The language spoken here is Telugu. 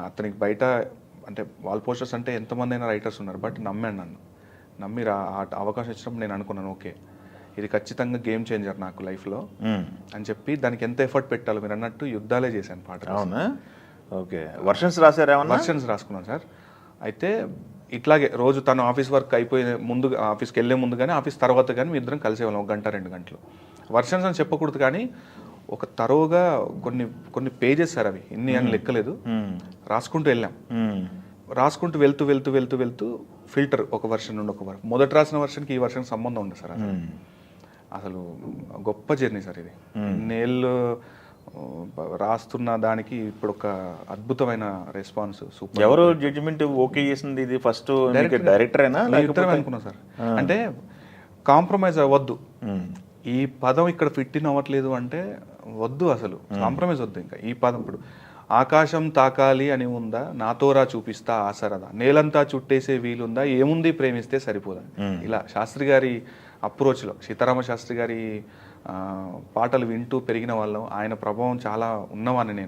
అతనికి బయట అంటే వాల్ పోస్టర్స్ అంటే ఎంతమంది అయినా రైటర్స్ ఉన్నారు, బట్ నమ్మాను నన్ను. నమ్మి ఆ అవకాశం ఇచ్చినప్పుడు నేను అనుకున్నాను, ఓకే ఇది ఖచ్చితంగా గేమ్ చేంజర్ నాకు లైఫ్లో అని చెప్పి దానికి ఎంత ఎఫర్ట్ పెట్టాలో మీరు అన్నట్టు యుద్ధాలే చేశాను పాట. అవునా? ఓకే. వర్షన్స్ రాశారా? వర్షన్స్ రాసుకున్నాను సార్. అయితే ఇట్లాగే రోజు తను ఆఫీస్ వర్క్ అయిపోయిన ముందు, ఆఫీస్కి వెళ్ళే ముందు కానీ ఆఫీస్ తర్వాత కానీ మీ ఇద్దరం కలిసేవాళ్ళం 1 గంట 2 గంటలు. వర్షన్స్ అని చెప్పకూడదు కానీ ఒక తరోగా కొన్ని పేజెస్ సార్, అవి ఇన్ని అని లెక్కలేదు, రాసుకుంటూ వెళ్ళాం. రాసుకుంటూ వెళ్తూ ఫిల్టర్ ఒక వర్షన్ నుండి ఒక వర్షన్, మొదట రాసిన వర్షన్కి ఈ వర్షన్కి సంబంధం ఉంది సార్. అసలు గొప్ప జర్నీ సార్ ఇది. ఇన్నేళ్ళు రాస్తున్న దానికి ఇప్పుడు ఒక అద్భుతమైన రెస్పాన్స్. సూపర్. ఎవరు జడ్జిమెంట్ ఓకే చేసింది? ఇది ఫస్ట్ డైరెక్టరేనా? అనుకున్నా సార్. అంటే కాంప్రమైజ్ అవ్వద్దు, ఈ పదం ఇక్కడ ఫిట్ ఇన్ అవ్వట్లేదు అంటే వద్దు, అసలు కాంప్రమైజ్ వద్దు. ఇంకా ఈ పదం ఇప్పుడు ఆకాశం తాకాలి అని ఉందా, నాతోరా చూపిస్తా ఆసరదా, నేలంతా చుట్టేసే వీలుందా, ఏముంది ప్రేమిస్తే సరిపోదా, ఇలా శాస్త్రి గారి అప్రోచ్లో, సీతారామ శాస్త్రి గారి పాటలు వింటూ పెరిగిన వాళ్ళం, ఆయన ప్రభావం చాలా ఉన్నవాడిని నేను.